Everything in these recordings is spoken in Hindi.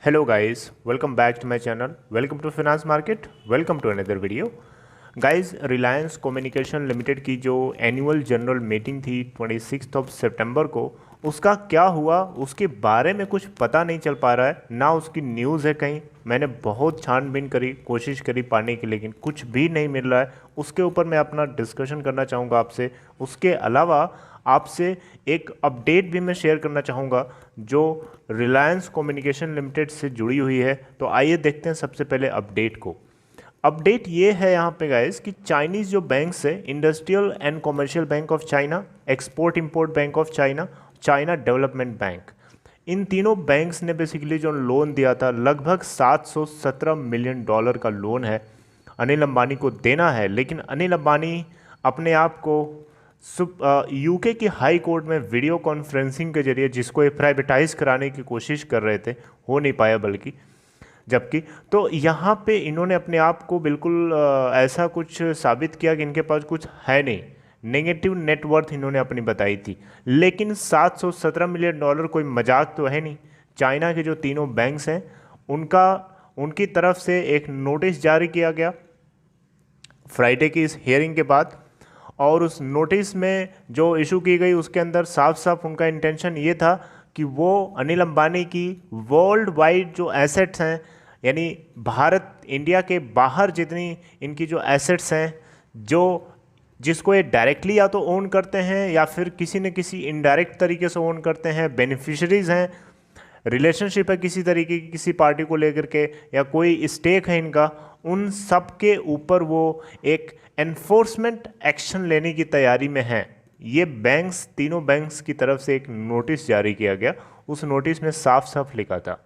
Hello guys, welcome back to my channel. Welcome to Finance Market. Welcome to another video. Guys Reliance communication limited की जो एनुअल जनरल मीटिंग थी 26 सितंबर को, उसका क्या हुआ उसके बारे में कुछ पता नहीं चल पा रहा है, ना उसकी न्यूज़ है कहीं। मैंने बहुत छानबीन करी, कोशिश करी पाने की, लेकिन कुछ भी नहीं मिल रहा है। उसके ऊपर मैं अपना डिस्कशन करना चाहूँगा आपसे। उसके अलावा आपसे एक अपडेट भी मैं शेयर करना चाहूँगा जो रिलायंस कम्युनिकेशन लिमिटेड से जुड़ी हुई है। तो आइए देखते हैं सबसे पहले अपडेट को। अपडेट ये है यहाँ पे गाइस कि चाइनीज़ जो बैंक्स है, industrial and commercial bank of China, export import bank of China, China development bank, इन तीनों बैंक्स ने बेसिकली जो लोन दिया था, लगभग 717 मिलियन डॉलर का लोन है, अनिल अंबानी को देना है। लेकिन अनिल अंबानी अपने आप को यूके की हाई कोर्ट में वीडियो कॉन्फ्रेंसिंग के जरिए जिसको प्राइवेटाइज कराने की कोशिश कर रहे थे, हो नहीं पाया बल्कि जबकि तो यहाँ पे इन्होंने अपने आप को बिल्कुल ऐसा कुछ साबित किया कि इनके पास कुछ है नहीं। नेगेटिव नेटवर्थ इन्होंने अपनी बताई थी। लेकिन 717 मिलियन डॉलर कोई मजाक तो है नहीं। चाइना के जो तीनों बैंक्स हैं उनकी तरफ से एक नोटिस जारी किया गया फ्राइडे की इस हियरिंग के बाद, और उस नोटिस में जो इशू की गई उसके अंदर साफ साफ उनका इंटेंशन ये था कि वो अनिल अंबानी की वर्ल्ड वाइड जो एसेट्स हैं, यानी भारत इंडिया के बाहर जितनी इनकी जो एसेट्स हैं, जिसको ये डायरेक्टली या तो ओन करते हैं या फिर किसी न किसी इनडायरेक्ट तरीके से ओन करते हैं, बेनिफिशरीज हैं, रिलेशनशिप है किसी तरीके की किसी पार्टी को लेकर के, या कोई स्टेक है इनका, उन सब के ऊपर वो एक एनफोर्समेंट एक्शन लेने की तैयारी में है। ये बैंक्स, तीनों बैंक्स की तरफ से एक नोटिस जारी किया गया। उस नोटिस में साफ साफ लिखा था,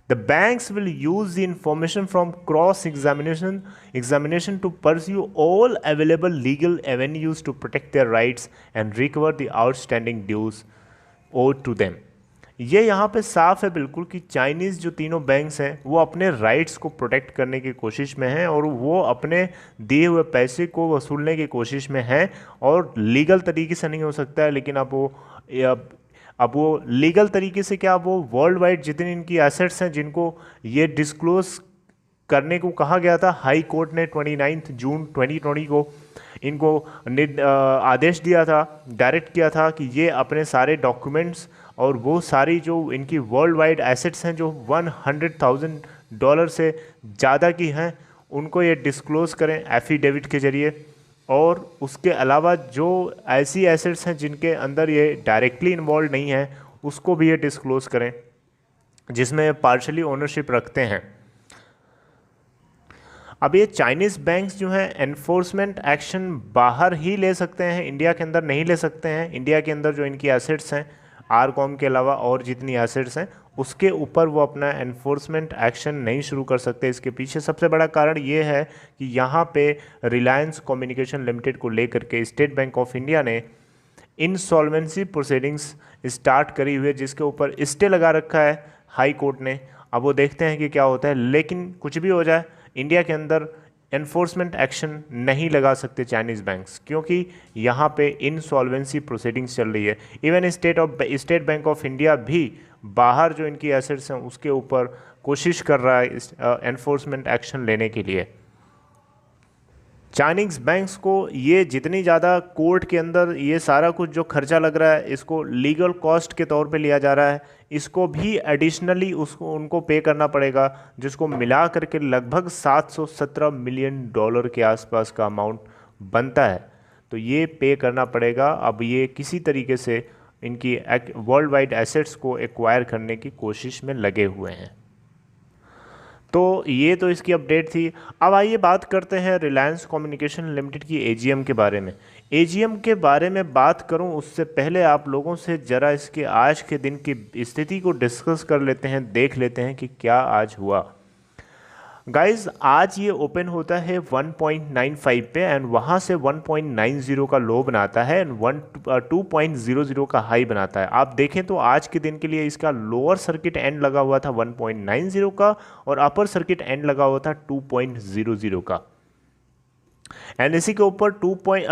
the banks will use the information from cross examination to pursue all available legal avenues to protect their rights and recover the outstanding dues owed to them. ये यहाँ पे साफ है बिल्कुल कि चाइनीज़ जो तीनों बैंक्स हैं वो अपने राइट्स को प्रोटेक्ट करने की कोशिश में हैं, और वो अपने दिए हुए पैसे को वसूलने की कोशिश में हैं। और लीगल तरीके से नहीं हो सकता है, लेकिन अब वो लीगल तरीके से क्या, वो वर्ल्ड वाइड जितनी इनकी एसेट्स हैं जिनको ये डिस्क्लोज करने को कहा गया था, हाई कोर्ट ने 29 जून 2020 को इनको आदेश दिया था, डायरेक्ट किया था कि ये अपने सारे डॉक्यूमेंट्स और वो सारी जो इनकी वर्ल्ड वाइड एसेट्स हैं जो $100,000 से ज़्यादा की हैं, उनको ये डिस्क्लोज़ करें एफिडेविट के ज़रिए। और उसके अलावा जो ऐसी एसेट्स हैं जिनके अंदर ये डायरेक्टली इन्वॉल्व नहीं है, उसको भी ये डिस्क्लोज़ करें जिसमें पार्शली ओनरशिप रखते हैं। अब ये चाइनीज़ बैंक्स जो हैं एनफोर्समेंट एक्शन बाहर ही ले सकते हैं, इंडिया के अंदर नहीं ले सकते हैं। इंडिया के अंदर जो इनकी एसेट्स हैं, आरकॉम के अलावा और जितनी एसेट्स हैं, उसके ऊपर वो अपना एनफोर्समेंट एक्शन नहीं शुरू कर सकते। इसके पीछे सबसे बड़ा कारण ये है कि यहाँ पे रिलायंस कम्युनिकेशन लिमिटेड को लेकर के स्टेट बैंक ऑफ इंडिया ने इंसॉल्वेंसी प्रोसीडिंग्स स्टार्ट करी हुई है, जिसके ऊपर स्टे लगा रखा है हाई कोर्ट ने। अब वो देखते हैं कि क्या होता है, लेकिन कुछ भी हो जाए इंडिया के अंदर एनफोर्समेंट एक्शन नहीं लगा सकते चाइनीज़ बैंक्स, क्योंकि यहाँ पे इंसॉल्वेंसी प्रोसीडिंग्स चल रही है। Even state bank of India भी बाहर जो इनकी एसेट्स हैं उसके ऊपर कोशिश कर रहा है एनफोर्समेंट एक्शन लेने के लिए। चाइनीज़ बैंक्स को ये जितनी ज़्यादा कोर्ट के अंदर ये सारा कुछ जो खर्चा लग रहा है, इसको लीगल कॉस्ट के तौर पे लिया जा रहा है, इसको भी एडिशनली उनको पे करना पड़ेगा, जिसको मिला करके लगभग 717 मिलियन डॉलर के आसपास का अमाउंट बनता है। तो ये पे करना पड़ेगा। अब ये किसी तरीके से इनकी वर्ल्ड वाइड एसेट्स को एक्वायर करने की कोशिश में लगे हुए हैं। तो ये तो इसकी अपडेट थी। अब आइए बात करते हैं रिलायंस कम्युनिकेशन लिमिटेड की एजीएम के बारे में। एजीएम के बारे में बात करूं उससे पहले आप लोगों से ज़रा इसके आज के दिन की स्थिति को डिस्कस कर लेते हैं, देख लेते हैं कि क्या आज हुआ। गाइज आज ये ओपन होता है 1.95 पे एंड वहाँ से 1.90 का लो बनाता है एंड 2.00 का हाई बनाता है। आप देखें तो आज के दिन के लिए इसका लोअर सर्किट एंड लगा हुआ था 1.90 का और अपर सर्किट एंड लगा हुआ था 2.00 का। एनएससी के ऊपर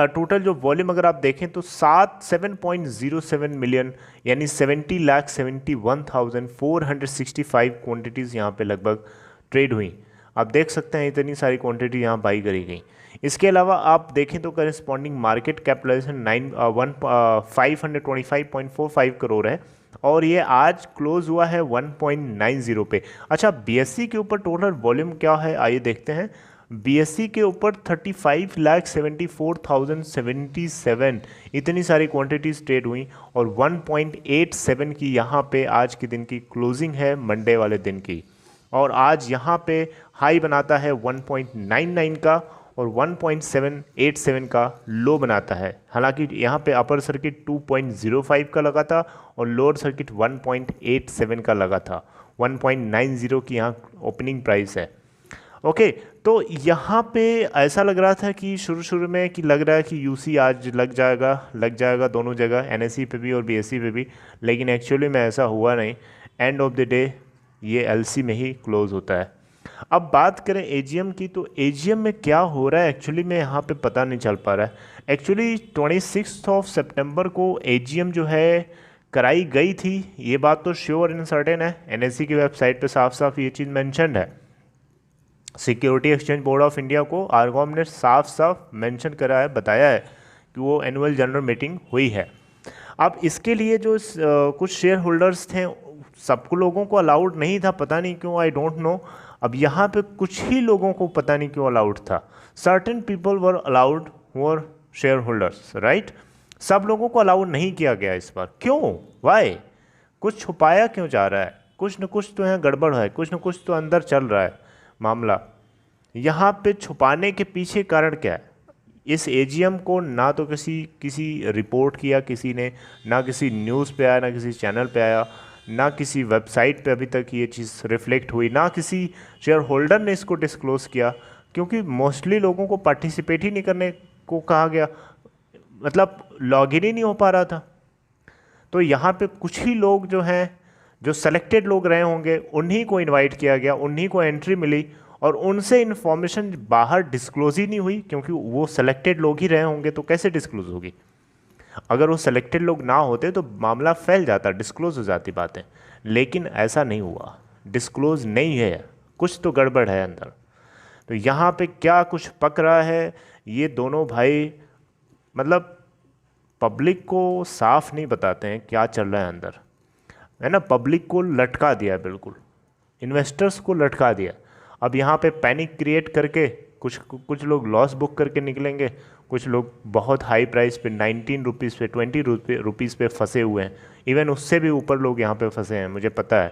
टोटल जो वॉल्यूम अगर आप देखें तो 7.07 मिलियन यानी 70,71,465 क्वांटिटीज़ यहाँ पे लगभग ट्रेड हुई। आप देख सकते हैं इतनी सारी क्वांटिटी यहाँ बाई करी गई। इसके अलावा आप देखें तो करेस्पॉन्डिंग मार्केट कैपिटलाइजेशन 525.45 करोड़ है और ये आज क्लोज हुआ है 1.90 पे। अच्छा, बीएससी के ऊपर टोटल वॉल्यूम क्या है आइए देखते हैं। बीएससी के ऊपर 35,74,077 इतनी सारी क्वांटिटीज ट्रेड हुई और 1.87 की यहाँ पे आज के दिन की क्लोजिंग है मंडे वाले दिन की, और आज यहाँ पे हाई बनाता है 1.99 का और 1.787 का लो बनाता है। हालांकि यहाँ पे अपर सर्किट 2.05 का लगा था और लोअर सर्किट 1.87 का लगा था। 1.90 की यहाँ ओपनिंग प्राइस है। ओके, तो यहाँ पे ऐसा लग रहा था कि शुरू में कि लग रहा है कि यूसी आज लग जाएगा दोनों जगह, एनएससी पे भी और बीएससी पे भी, लेकिन एक्चुअली में ऐसा हुआ नहीं। एंड ऑफ द डे ये एलसी में ही क्लोज होता है। अब बात करें एजीएम की, तो एजीएम में क्या हो रहा है एक्चुअली में यहाँ पे पता नहीं चल पा रहा है। एक्चुअली 26 सितंबर को एजीएम जो है कराई गई थी, ये बात तो श्योर एंड सर्टेन है। एनएससी की वेबसाइट पे साफ साफ ये चीज़ मेंशन है। Security exchange board of India को आरगॉम ने साफ साफ मेंशन करा है, बताया है कि वो एनुअल जनरल मीटिंग हुई है। अब इसके लिए जो कुछ शेयर होल्डर्स थे सबको लोगों को अलाउड नहीं था, पता नहीं क्यों, आई डोंट नो। अब यहाँ पे कुछ ही लोगों को पता नहीं क्यों अलाउड था। Certain people were allowed were share holders, right. सब लोगों को अलाउड नहीं किया गया इस बार, क्यों, वाई? कुछ छुपाया क्यों जा रहा है? कुछ न कुछ तो यहाँ गड़बड़ है, कुछ न कुछ तो अंदर चल रहा है मामला। यहाँ पे छुपाने के पीछे कारण क्या है? इस एजीएम को ना तो किसी रिपोर्ट किया किसी ने, ना किसी न्यूज़ पे आया, ना किसी चैनल पे आया, ना किसी वेबसाइट पे अभी तक ये चीज़ रिफ्लेक्ट हुई, ना किसी शेयर होल्डर ने इसको डिस्क्लोज़ किया, क्योंकि मोस्टली लोगों को पार्टिसिपेट ही नहीं करने को कहा गया, मतलब लॉगिन ही नहीं हो पा रहा था। तो यहाँ पे कुछ ही लोग जो हैं, जो सेलेक्टेड लोग रहे होंगे, उन्हीं को इनवाइट किया गया, उन्हीं को एंट्री मिली और उनसे इन्फॉर्मेशन बाहर डिस्क्लोज ही नहीं हुई, क्योंकि वो सेलेक्टेड लोग ही रहे होंगे तो कैसे डिस्क्लोज होगी? अगर वो सेलेक्टेड लोग ना होते तो मामला फैल जाता, डिस्क्लोज हो जाती बातें, लेकिन ऐसा नहीं हुआ, डिस्क्लोज नहीं है, कुछ तो गड़बड़ है अंदर। तो यहाँ पे क्या कुछ पक रहा है, ये दोनों भाई मतलब पब्लिक को साफ नहीं बताते हैं क्या चल रहा है अंदर, है ना। पब्लिक को लटका दिया, बिल्कुल इन्वेस्टर्स को लटका दिया। अब यहाँ पे पैनिक क्रिएट करके कुछ लोग लॉस बुक करके निकलेंगे, कुछ लोग बहुत हाई प्राइस पे 19 रुपीज़ पे 20 रुपीज़ पे फंसे हुए हैं। इवन उससे भी ऊपर लोग यहाँ पे फंसे हैं, मुझे पता है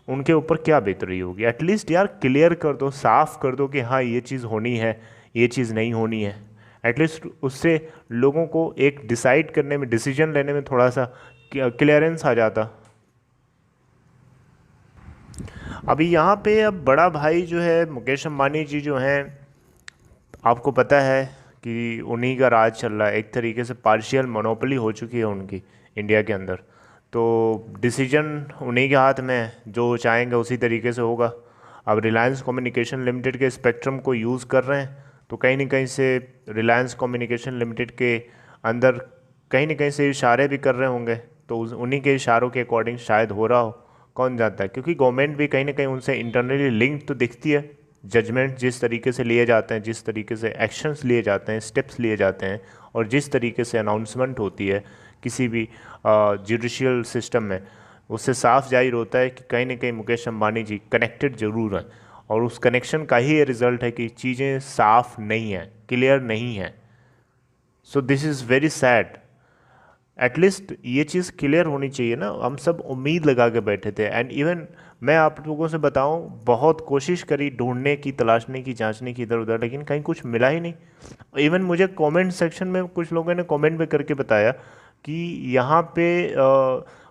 उनके ऊपर क्या बेहतरी होगी। एटलीस्ट यार क्लियर कर दो, साफ कर दो कि हाँ ये चीज़ होनी है, ये चीज़ नहीं होनी है। एटलीस्ट उससे लोगों को एक डिसाइड करने में, डिसीजन लेने में थोड़ा सा क्लियरेंस आ जाता। अभी यहाँ पे अब बड़ा भाई जो है मुकेश अंबानी जी जो हैं, आपको पता है कि उन्हीं का राज चल रहा है, एक तरीके से पार्शियल मोनोपोली हो चुकी है उनकी इंडिया के अंदर। तो डिसीजन उन्हीं के हाथ में है, जो चाहेंगे उसी तरीके से होगा। अब रिलायंस कम्युनिकेशन लिमिटेड के स्पेक्ट्रम को यूज़ कर रहे हैं, तो कहीं ना कहीं से रिलायंस कम्युनिकेशन लिमिटेड के अंदर कहीं ना कहीं से इशारे भी कर रहे होंगे, तो उन्हीं के इशारों के अकॉर्डिंग शायद हो रहा हो, कौन जानता है। क्योंकि गवर्नमेंट भी कहीं ना कहीं उनसे इंटरनली लिंक तो दिखती है। जजमेंट जिस तरीके से लिए जाते हैं, जिस तरीके से एक्शंस लिए जाते हैं, स्टेप्स लिए जाते हैं, और जिस तरीके से अनाउंसमेंट होती है किसी भी जुडिशियल सिस्टम में, उससे साफ जाहिर होता है कि कहीं ना कहीं मुकेश अंबानी जी कनेक्टेड ज़रूर हैं, और उस कनेक्शन का ही ये रिज़ल्ट है कि चीज़ें साफ नहीं हैं, क्लियर नहीं हैं। So this is very sad. At least ये चीज़ क्लियर होनी चाहिए ना। हम सब उम्मीद लगा के बैठे थे, एंड इवन मैं आप लोगों से बताऊं, बहुत कोशिश करी ढूंढने की, तलाशने की, जांचने की इधर उधर, लेकिन कहीं कुछ मिला ही नहीं। इवन मुझे कमेंट सेक्शन में कुछ लोगों ने कमेंट भी करके बताया कि यहाँ पे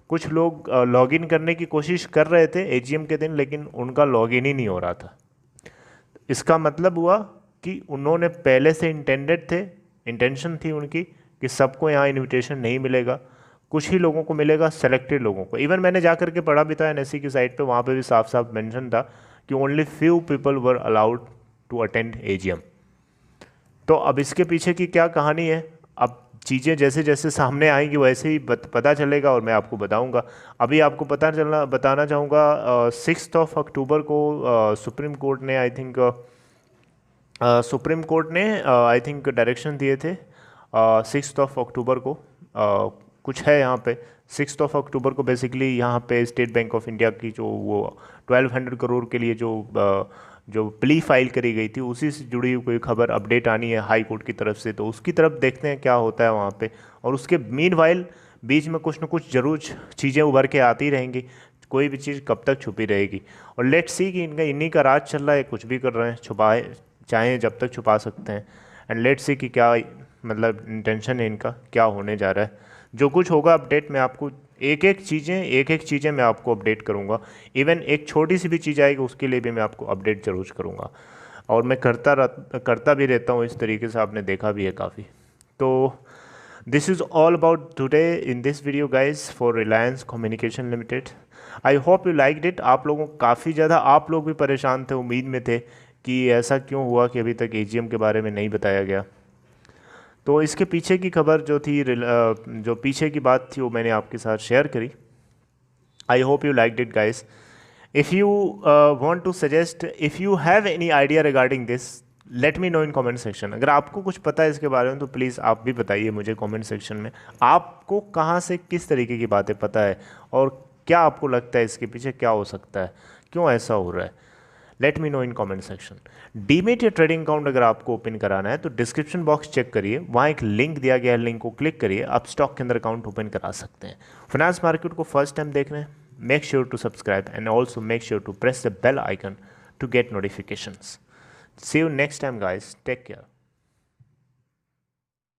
कुछ लोग लॉगिन करने की कोशिश कर रहे थे एजीएम के दिन, लेकिन उनका लॉगिन ही नहीं हो रहा था। इसका मतलब हुआ कि उन्होंने पहले से इंटेंशन थी उनकी कि सबको यहाँ इनविटेशन नहीं मिलेगा, कुछ ही लोगों को मिलेगा, सेलेक्टेड लोगों को। इवन मैंने जा करके पढ़ा भी था एनएससी की साइट पे, वहाँ पे भी साफ साफ मेंशन था कि only few people were allowed to attend AGM. तो अब इसके पीछे की क्या कहानी है, अब चीज़ें जैसे जैसे सामने आएंगी वैसे ही पता चलेगा और मैं आपको बताऊंगा। अभी आपको बताना चाहूँगा 6 अक्टूबर को सुप्रीम कोर्ट ने आई थिंक डायरेक्शन दिए थे 6 अक्टूबर को। कुछ है यहाँ पे 6 अक्टूबर को बेसिकली यहाँ पे स्टेट बैंक ऑफ इंडिया की जो वो 1200 करोड़ के लिए जो प्ली फाइल करी गई थी उसी से जुड़ी हुई कोई खबर अपडेट आनी है हाई कोर्ट की तरफ से, तो उसकी तरफ देखते हैं क्या होता है वहाँ पे। और उसके मीनवाइल बीच में कुछ न कुछ जरूर चीज़ें उभर के आती रहेंगी, कोई भी चीज़ कब तक छुपी रहेगी। और लेट्स सी कि इनका इन्हीं का राज चल रहा है, कुछ भी कर रहे हैं, छुपाए चाहें जब तक छुपा सकते हैं। एंड लेट्स सी कि क्या मतलब इंटेंशन है इनका, क्या होने जा रहा है। जो कुछ होगा अपडेट मैं आपको एक एक चीज़ें मैं आपको अपडेट करूँगा। इवन एक छोटी सी भी चीज़ आएगी उसके लिए भी मैं आपको अपडेट जरूर करूँगा, और मैं करता भी रहता हूँ इस तरीके से, आपने देखा भी है काफ़ी। तो this is all about today in this video guys for Reliance communication limited. I hope you liked it. आप लोगों काफ़ी ज़्यादा आप लोग भी परेशान थे, उम्मीद में थे कि ऐसा क्यों हुआ कि अभी तक एजीएम के बारे में नहीं बताया गया। तो इसके पीछे की खबर जो थी, जो पीछे की बात थी वो मैंने आपके साथ शेयर करी। I hope you liked it guys. If you want to suggest, if you have any idea regarding this, let me know in comment section. अगर आपको कुछ पता है इसके बारे में तो प्लीज़ आप भी बताइए मुझे कमेंट सेक्शन में। आपको कहाँ से किस तरीके की बातें पता है और क्या आपको लगता है इसके पीछे क्या हो सकता है, क्यों ऐसा हो रहा है, late me know in comment section. Demat या ट्रेडिंग अकाउंट अगर आपको ओपन कराना है तो डिस्क्रिप्शन बॉक्स चेक करिए, वहाँ एक लिंक दिया गया है, लिंक को क्लिक करिए, आप स्टॉक के अंदर अकाउंट ओपन करा सकते हैं। फाइनेंस मार्केट को फर्स्ट टाइम देख रहे हैं, make sure to subscribe and also make sure to press the bell icon to get notifications. See you next time guys, take care.